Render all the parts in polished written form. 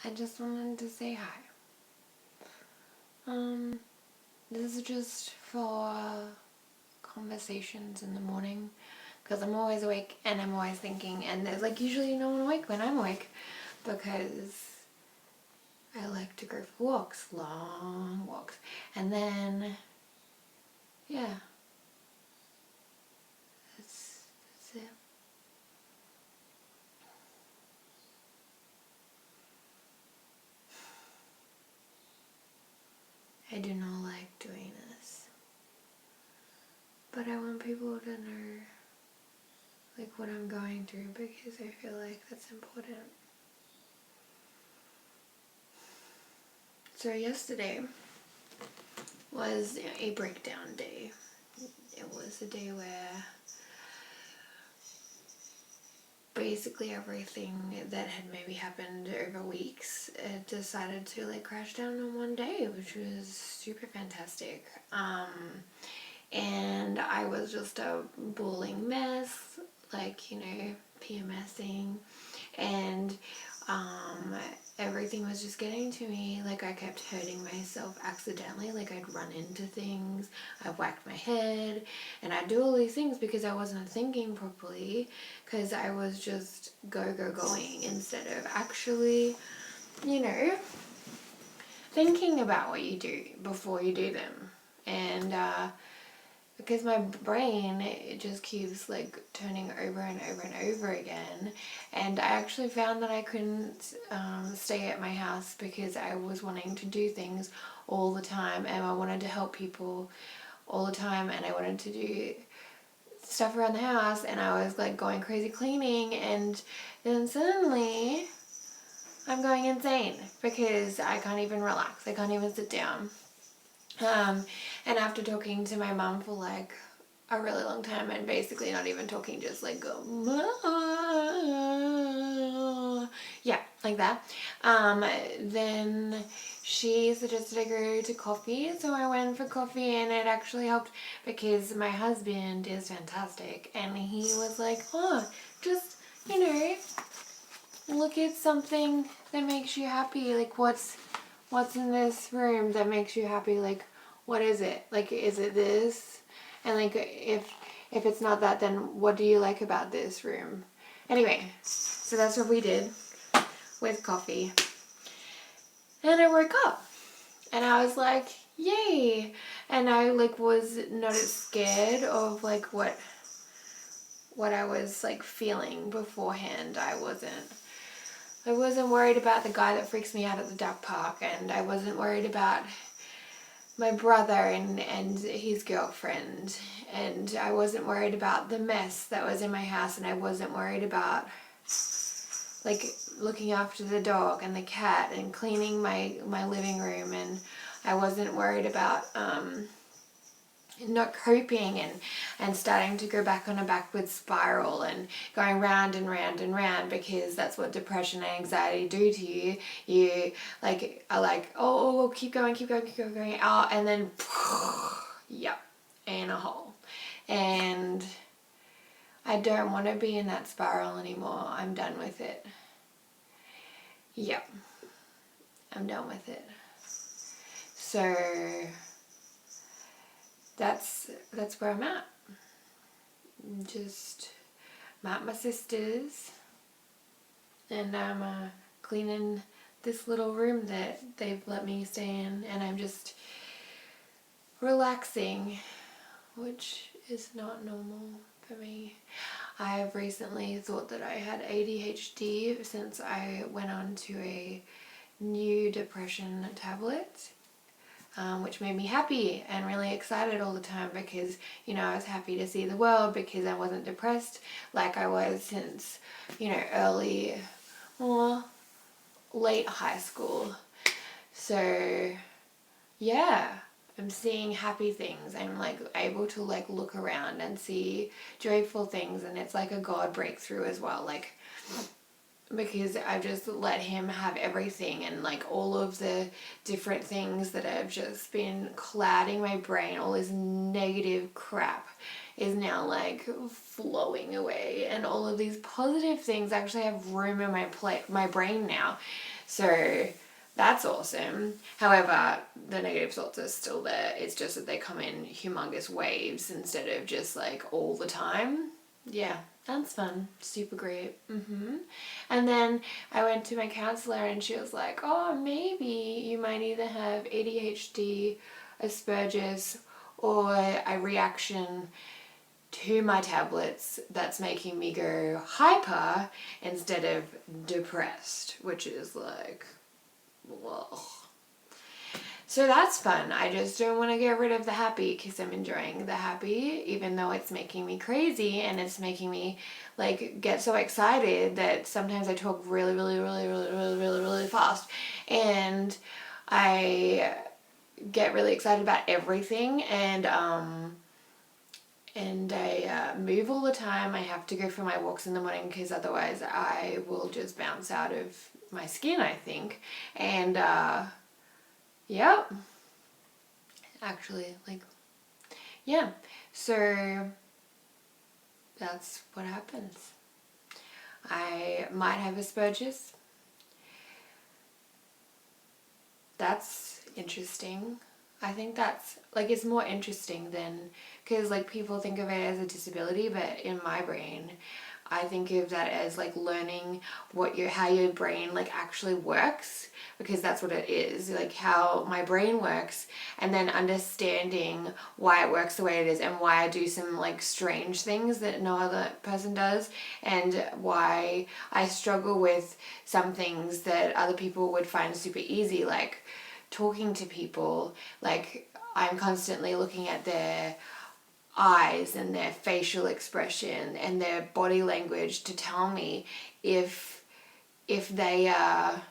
I just wanted to say hi. This is just for conversations in the morning, because I'm always awake and I'm always thinking, and there's like usually no one awake when I'm awake, because I like to go for walks, long walks, and then, yeah, that's it. I do not like doing this, but I want people to know like what I'm going through, because I feel like that's important. So yesterday was a breakdown day. It was a day where basically everything that had maybe happened over weeks, it decided to like crash down in one day, which was super fantastic. And I was just a bawling mess, like, PMSing, and everything was just getting to me. Like, I kept hurting myself accidentally, like I'd run into things, I whacked my head, and I'd do all these things because I wasn't thinking properly, because I was just going instead of actually, thinking about what you do before you do them. And because my brain, it just keeps like turning over and over and over again, and I actually found that I couldn't stay at my house because I was wanting to do things all the time, and I wanted to help people all the time, and I wanted to do stuff around the house, and I was like going crazy cleaning, and then suddenly I'm going insane because I can't even relax, I can't even sit down. And after talking to my mum for like a really long time, and basically not even talking, just like go, yeah, like that. Then she suggested I go to coffee, so I went for coffee, and it actually helped because my husband is fantastic, and he was like, oh, just, look at something that makes you happy, like what's in this room that makes you happy, like what is it, like is it this, and like if it's not that, then what do you like about this room? Anyway, so that's what we did with coffee, and I woke up and I was like, yay. And I like was not as scared of like what I was like feeling beforehand. I wasn't worried about the guy that freaks me out at the duck park, and I wasn't worried about my brother and his girlfriend, and I wasn't worried about the mess that was in my house, and I wasn't worried about like looking after the dog and the cat and cleaning my living room, and I wasn't worried about not coping and starting to go back on a backward spiral and going round and round and round, because that's what depression and anxiety do to you. You like are like, oh, keep going out, and then yep, in a hole. And I don't want to be in that spiral anymore. I'm done with it. Yep, I'm done with it. So that's where I'm at. Just I'm at my sister's, and I'm cleaning this little room that they've let me stay in, and I'm just relaxing, which is not normal for me. I have recently thought that I had ADHD since I went on to a new depression tablet, which made me happy and really excited all the time, because I was happy to see the world, because I wasn't depressed like I was since early or late high school. So yeah, I'm seeing happy things. I'm like able to like look around and see joyful things, and it's like a God breakthrough as well, like because I've just let him have everything, and like all of the different things that have just been clouding my brain, all this negative crap is now like flowing away, and all of these positive things actually have room in my brain now. So that's awesome. However, the negative thoughts are still there. It's just that they come in humongous waves instead of just like all the time. Yeah, that's fun. Super great. And then I went to my counselor and she was like, oh, maybe you might either have ADHD, Asperger's, or a reaction to my tablets that's making me go hyper instead of depressed, which is like, well. So that's fun. I just don't want to get rid of the happy because I'm enjoying the happy, even though it's making me crazy and it's making me like get so excited that sometimes I talk really, really, really, really, really, really, really fast, and I get really excited about everything, and I move all the time. I have to go for my walks in the morning because otherwise I will just bounce out of my skin, I think. And yeah, actually, like, yeah, so that's what happens. I might have Asperger's. That's interesting. I think that's, like, it's more interesting than, because, like, people think of it as a disability, but in my brain, I think of that as, like, learning how your brain, like, actually works, because that's what it is, like, how my brain works, and then understanding why it works the way it is, and why I do some, like, strange things that no other person does, and why I struggle with some things that other people would find super easy, like talking to people. Like, I'm constantly looking at their eyes and their facial expression and their body language to tell me if they are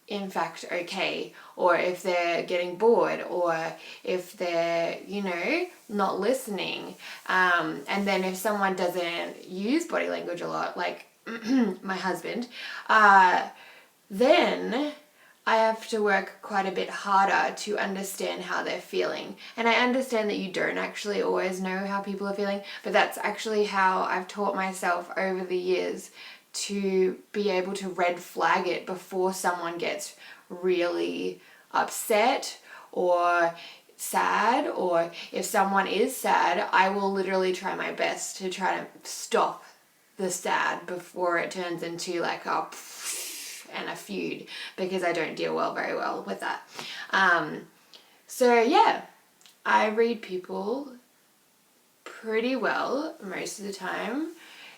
in fact okay, or if they're getting bored, or if they're, you know, not listening. And then if someone doesn't use body language a lot, like my husband, then I have to work quite a bit harder to understand how they're feeling. And I understand that you don't actually always know how people are feeling, but that's actually how I've taught myself over the years to be able to red flag it before someone gets really upset or sad. Or if someone is sad, I will literally try my best to try to stop the sad before it turns into like a and a feud, because I don't deal very well with that. So yeah, I read people pretty well most of the time,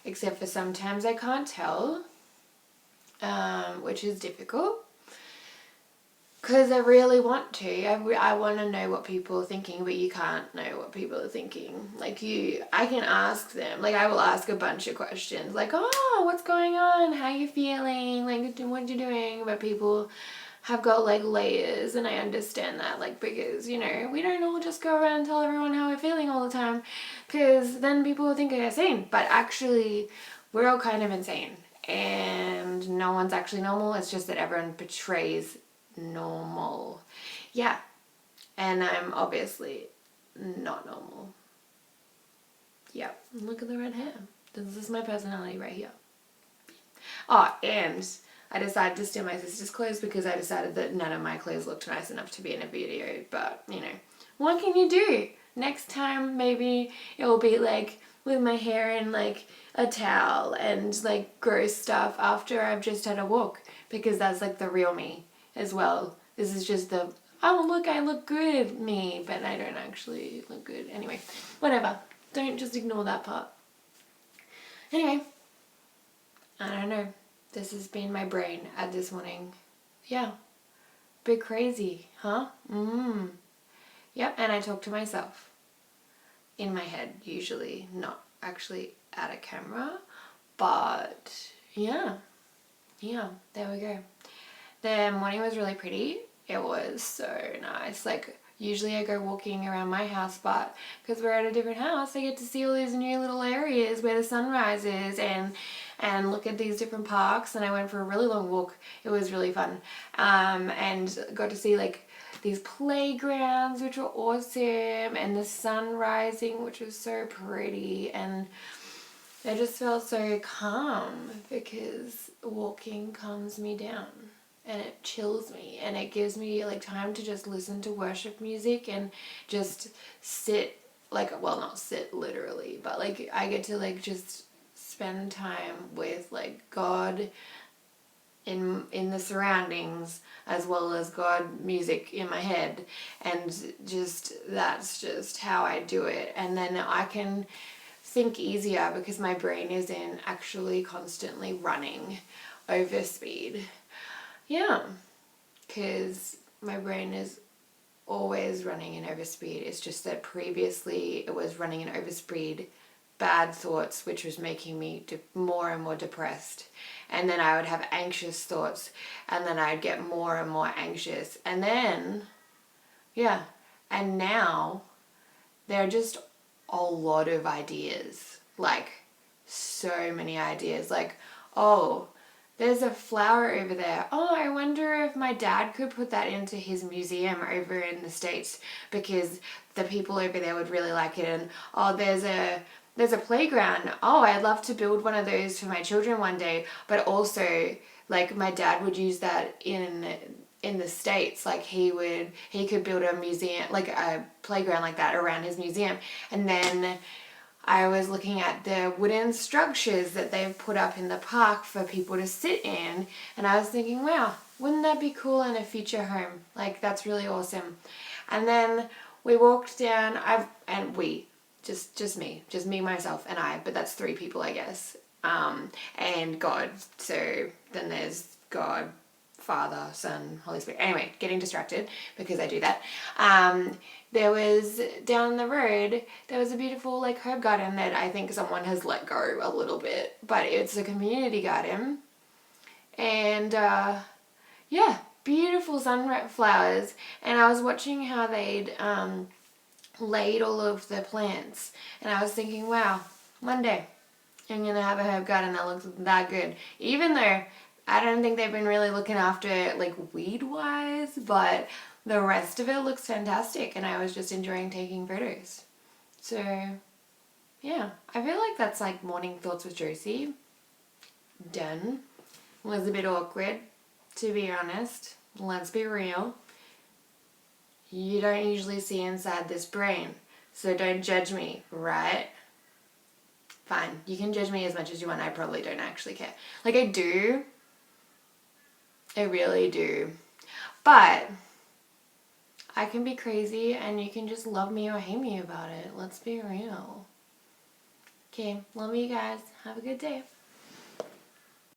except for sometimes I can't tell, which is difficult. Because I really want to. I want to know what people are thinking, but you can't know what people are thinking. Like I can ask them. Like, I will ask a bunch of questions. Like, oh, what's going on? How you feeling? Like, what you doing? But people have got, like, layers, and I understand that. Like, because, you know, we don't all just go around and tell everyone how we're feeling all the time. Because then people will think we're insane. But actually, we're all kind of insane. And no one's actually normal. It's just that everyone portrays normal. Yeah. And I'm obviously not normal. Yeah. Look at the red hair. This is my personality right here. Oh, and I decided to steal my sister's clothes because I decided that none of my clothes looked nice enough to be in a video. But, you know, what can you do? Next time, maybe it will be like with my hair in like a towel and like gross stuff after I've just had a walk, because that's like the real me as well. This is just the, oh look, I look good me, but I don't actually look good. Anyway, whatever. Don't just ignore that part. Anyway, I don't know. This has been my brain at this morning. Yeah. Bit crazy, huh? Yep, and I talk to myself. In my head, usually. Not actually at a camera. But, yeah. Yeah, there we go. The morning was really pretty. It was so nice. Like, usually I go walking around my house, but because we're at a different house, I get to see all these new little areas where the sun rises and look at these different parks. And I went for a really long walk. It was really fun. And got to see like these playgrounds, which were awesome, and the sun rising, which was so pretty, and I just felt so calm because walking calms me down and it chills me and it gives me like time to just listen to worship music and just sit, like, well, not sit literally, but like I get to like just spend time with like God in the surroundings as well as God music in my head, and just that's just how I do it. And then I can think easier because my brain isn't actually constantly running over speed. Yeah, because my brain is always running in overspeed. It's just that previously it was running in overspeed bad thoughts, which was making me more and more depressed. And then I would have anxious thoughts, and then I'd get more and more anxious. And then, yeah, and now there are just a lot of ideas, like so many ideas, like, oh, there's a flower over there. Oh, I wonder if my dad could put that into his museum over in the States because the people over there would really like it. And oh, there's a playground. Oh, I'd love to build one of those for my children one day. But also, like, my dad would use that in the States. Like, he could build a museum, like a playground like that around his museum. And then I was looking at the wooden structures that they've put up in the park for people to sit in, and I was thinking, wow, wouldn't that be cool in a future home? Like, that's really awesome. And then we walked down, just me, myself, and I, but that's 3 people, I guess, and God. So then there's God, Father, Son, Holy Spirit. Anyway, getting distracted because I do that. There was, down the road, there was a beautiful like herb garden that I think someone has let go a little bit, but it's a community garden. And yeah, beautiful sunflowers. And I was watching how they'd laid all of the plants, and I was thinking, wow, one day I'm gonna have a herb garden that looks that good. Even though I don't think they've been really looking after it like weed wise, but the rest of it looks fantastic, and I was just enjoying taking photos. So yeah, I feel like that's like morning thoughts with Josie. Done. Was a bit awkward, to be honest. Let's be real. You don't usually see inside this brain, so don't judge me, right? Fine, you can judge me as much as you want. I probably don't actually care. Like, I do. I really do. But I can be crazy and you can just love me or hate me about it. Let's be real. Okay, love you guys. Have a good day.